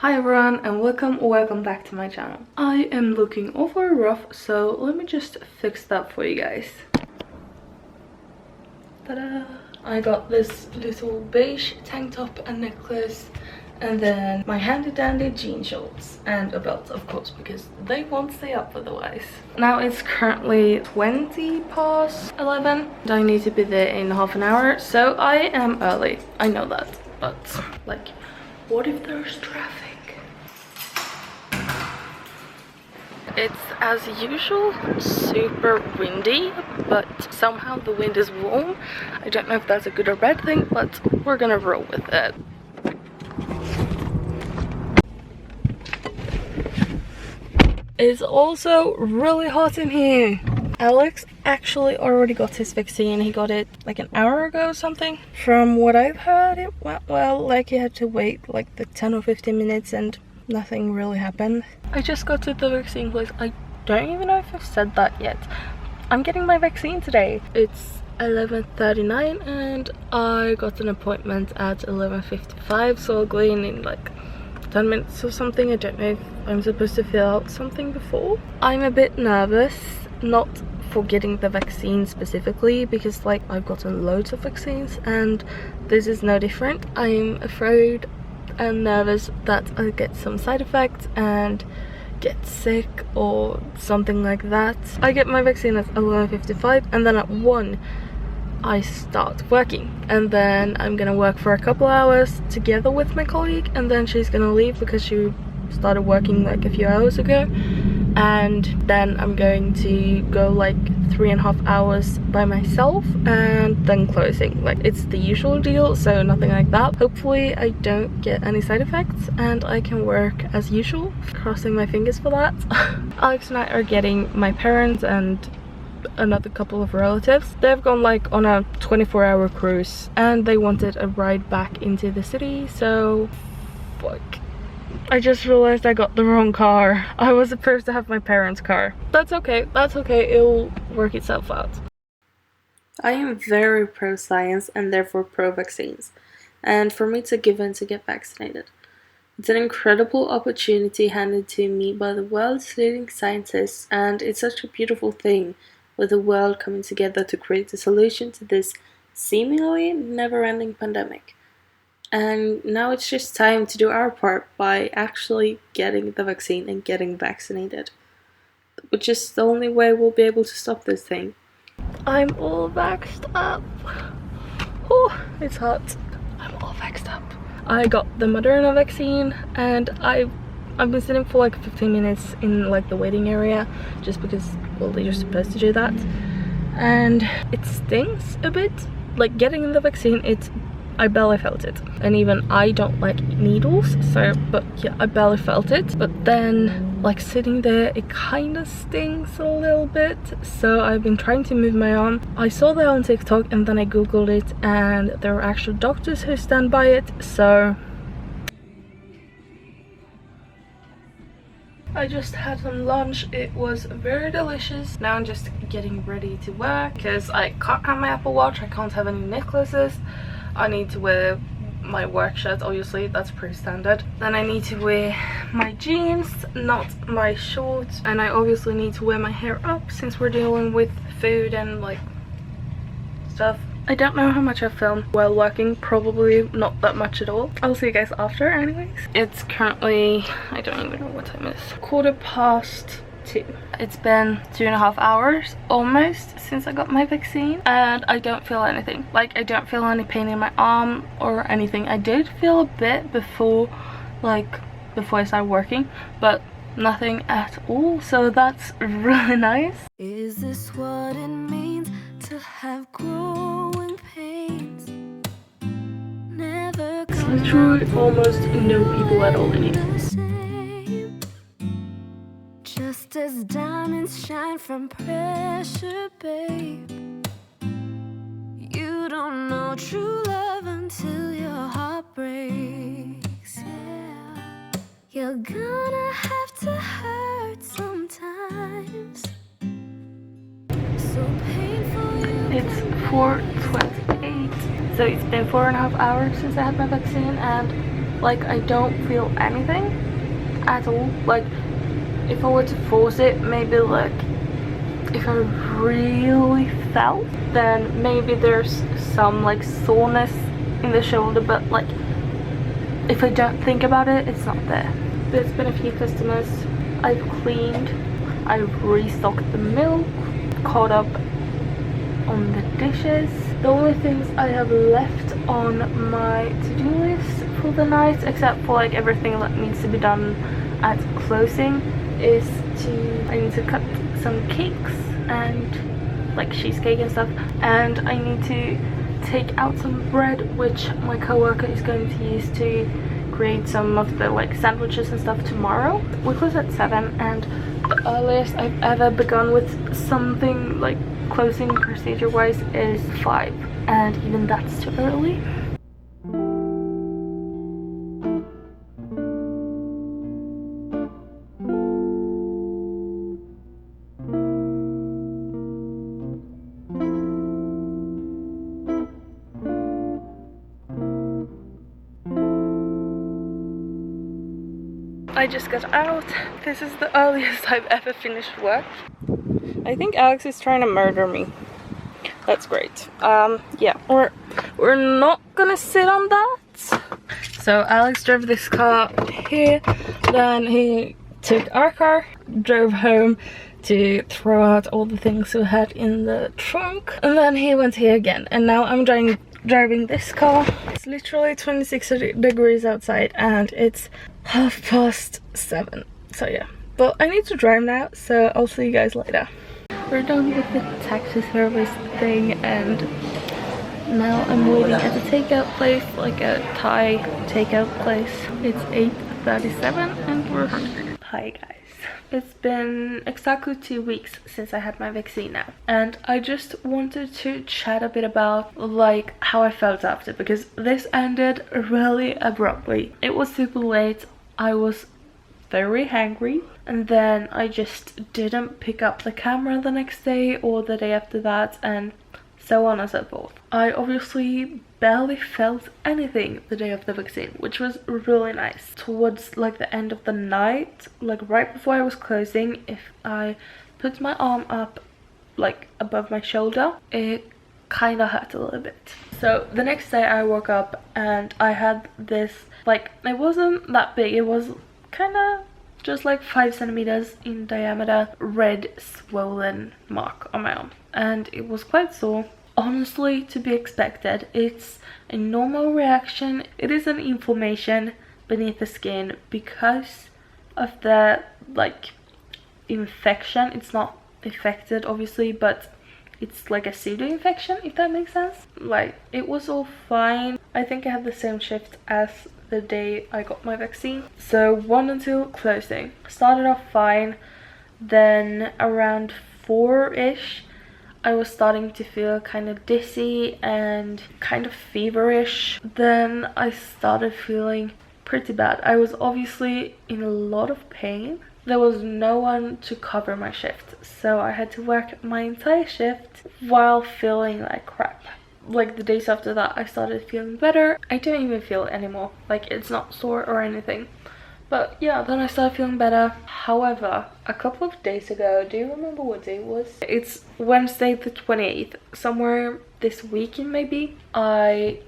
Hi everyone and welcome back to my channel. I am looking awfully rough, so let me just fix that for you guys. Ta-da! I got this little beige tank top and necklace, and then my handy dandy jean shorts and a belt, of course, because they won't stay up otherwise. Now it's currently 20 past 11 and I need to be there in half an hour, so I am early. I know that, but like, what if there's traffic? It's as usual super windy, but somehow the wind is warm. I don't know if that's a good or bad thing, but we're gonna roll with it. It's also really hot in here. Alex actually already got his vaccine. He got it like an hour ago or something. From what I've heard, it went well. Like, he had to wait like the 10 or 15 minutes and nothing really happened. I just got to the vaccine place. I don't even know if I've said that yet. I'm getting my vaccine today. It's 11:39 and I got an appointment at 11:55, so I'll go in like 10 minutes or something. I don't know if I'm supposed to fill out something before. I'm a bit nervous, not for getting the vaccine specifically, because like I've gotten loads of vaccines and this is no different. I'm afraid and nervous that I'll get some side effects and get sick or something like that. I get my vaccine at 11:55 and then at 1 I start working, and then I'm gonna work for a couple hours together with my colleague, and then she's gonna leave because she started working like a few hours ago, and then I'm going to go like 3.5 hours by myself and then closing. Like, it's the usual deal, so nothing like that. Hopefully I don't get any side effects and I can work as usual. Crossing my fingers for that. Alex and I are getting my parents and another couple of relatives. They've gone like on a 24-hour cruise and they wanted a ride back into the city, so fuck. I just realized I got the wrong car. I was supposed to have my parents' car. That's okay, it'll work itself out. I am very pro-science and therefore pro-vaccines, and for me it's a given to get vaccinated. It's an incredible opportunity handed to me by the world's leading scientists, and it's such a beautiful thing with the world coming together to create a solution to this seemingly never-ending pandemic. And now it's just time to do our part by actually getting the vaccine and getting vaccinated, which is the only way we'll be able to stop this thing. I'm all vaxxed up. Oh, it's hot. I'm all vaxxed up. I got the Moderna vaccine and I've been sitting for like 15 minutes in like the waiting area, just because, well, they're just supposed to do that. And it stings a bit. Like, getting the vaccine, I barely felt it, and even I don't like needles, so, but yeah, I barely felt it. But then, like, sitting there, it kind of stings a little bit, so I've been trying to move my arm. I saw that on TikTok and then I googled it, and there are actual doctors who stand by it, so I just had some lunch. It was very delicious. Now I'm just getting ready to work because I can't have my Apple Watch, I can't have any necklaces. I need to wear my work shirt, obviously, that's pretty standard. Then I need to wear my jeans, not my shorts, and I obviously need to wear my hair up since we're dealing with food and like stuff. I don't know how much I filmed while working, probably not that much at all. I'll see you guys after anyways. It's currently, I don't even know what time it is, 2:15. It's been 2.5 hours almost since I got my vaccine, and I don't feel anything. Like, I don't feel any pain in my arm or anything. I did feel a bit before I started working, but nothing at all, so that's really nice. Is this what it means to have growing pains? Never it's literally almost no people at all in here. Just as diamonds shine from pressure, babe. You don't know true love until your heart breaks. Yeah. You're gonna have to hurt sometimes. So painful. It's 4:28, so it's been 4.5 hours since I had my vaccine, and Like, I don't feel anything at all. Like, if I were to force it, maybe like if I really felt, then maybe there's some like soreness in the shoulder, but like if I don't think about it, it's not there. There's been a few customers I've cleaned, I've restocked the milk, caught up on the dishes. The only things I have left on my to-do list for the night, except for like everything that needs to be done at closing, is I need to cut some cakes and like cheesecake and stuff, and I need to take out some bread which my co-worker is going to use to create some of the like sandwiches and stuff tomorrow. We close at 7, and the earliest I've ever begun with something like closing procedure wise is 5, and even that's too early. I just got out. This is the earliest I've ever finished work. I think Alex is trying to murder me. That's great. Yeah, we're not gonna sit on that. So Alex drove this car here, then he took our car, drove home to throw out all the things we had in the trunk, and then he went here again, and now I'm driving this car. It's literally 26 degrees outside and it's 7:30. So yeah, but I need to drive now, so I'll see you guys later. We're done with the taxi service thing, and now I'm waiting at a takeout place, like a Thai takeout place. It's 8:37 and we're hungry. Hi guys. It's been exactly 2 weeks since I had my vaccine now, and I just wanted to chat a bit about like how I felt after, because this ended really abruptly. It was super late, I was very hangry, and then I just didn't pick up the camera the next day or the day after that, and so on and so forth. I obviously barely felt anything the day of the vaccine, which was really nice. Towards like the end of the night, like right before I was closing, if I put my arm up like above my shoulder, it kind of hurt a little bit. So the next day I woke up and I had this, like, it wasn't that big, it was kind of just like 5 centimeters in diameter, red swollen mark on my arm, and it was quite sore. Honestly, to be expected. It's a normal reaction. It is an inflammation beneath the skin because of the like infection. It's not infected obviously, but it's like a pseudo infection, if that makes sense. Like, it was all fine. I think I had the same shift as the day I got my vaccine, so 1 until closing. Started off fine, then around 4ish I was starting to feel kind of dizzy and kind of feverish. Then I started feeling pretty bad. I was obviously in a lot of pain. There was no one to cover my shift, so I had to work my entire shift while feeling like crap. Like the days after that I started feeling better. I don't even feel it anymore, like it's not sore or anything. But yeah, then I started feeling better. However, a couple of days ago, do you remember what day it was? It's Wednesday the 28th, somewhere this weekend maybe, I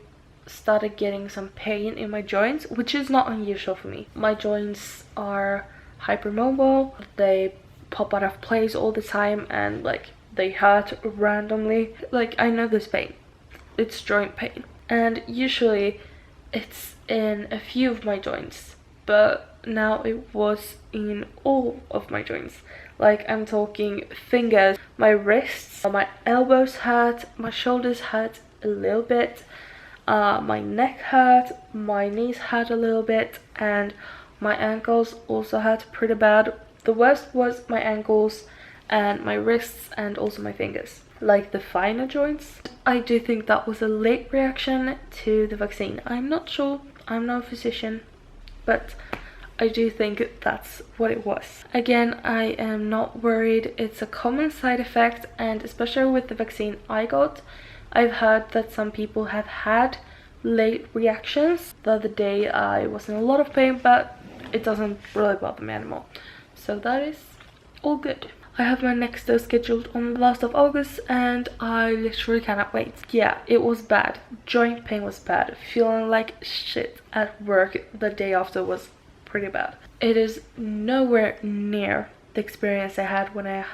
started getting some pain in my joints, which is not unusual for me. My joints are hypermobile, they pop out of place all the time, and like they hurt randomly. Like, I know this pain, it's joint pain, and usually it's in a few of my joints, but now it was in all of my joints. Like, I'm talking fingers, my wrists, my elbows hurt, my shoulders hurt a little bit, my neck hurt, my knees hurt a little bit, and my ankles also hurt pretty bad. The worst was my ankles and my wrists and also my fingers, like the finer joints. I do think that was a late reaction to the vaccine. I'm not sure, I'm not a physician, but I do think that's what it was. Again, I am not worried. It's a common side effect, and especially with the vaccine I got, I've heard that some people have had late reactions. The other day I was in a lot of pain, but it doesn't really bother me anymore, so that is all good. I have my next dose scheduled on the last of August and I literally cannot wait. Yeah, it was bad. Joint pain was bad. Feeling like shit at work the day after was pretty bad. It is nowhere near the experience I had when I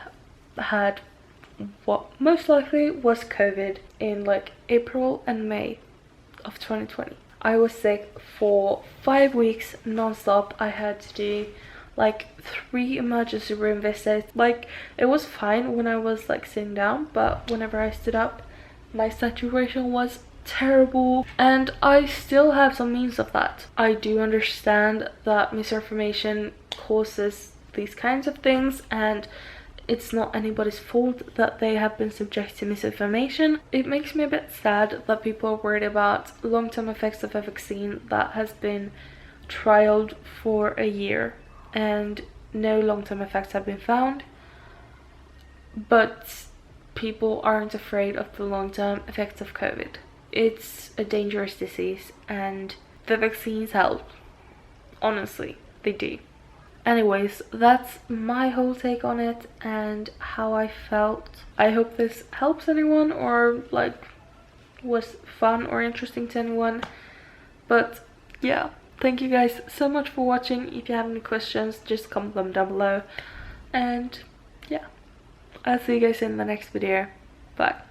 had what most likely was COVID in like April and May of 2020. I was sick for 5 weeks non-stop. I had to do like 3 emergency room visits. Like, it was fine when I was like sitting down, but whenever I stood up, my saturation was terrible, and I still have some means of that. I do understand that misinformation causes these kinds of things, and it's not anybody's fault that they have been subject to misinformation. It makes me a bit sad that people are worried about long-term effects of a vaccine that has been trialed for a year and no long-term effects have been found, but people aren't afraid of the long-term effects of COVID. It's a dangerous disease and the vaccines help. Honestly, they do. Anyways, that's my whole take on it and how I felt. I hope this helps anyone or like was fun or interesting to anyone. But yeah, thank you guys so much for watching. If you have any questions, just comment them down below. And yeah, I'll see you guys in the next video. Bye.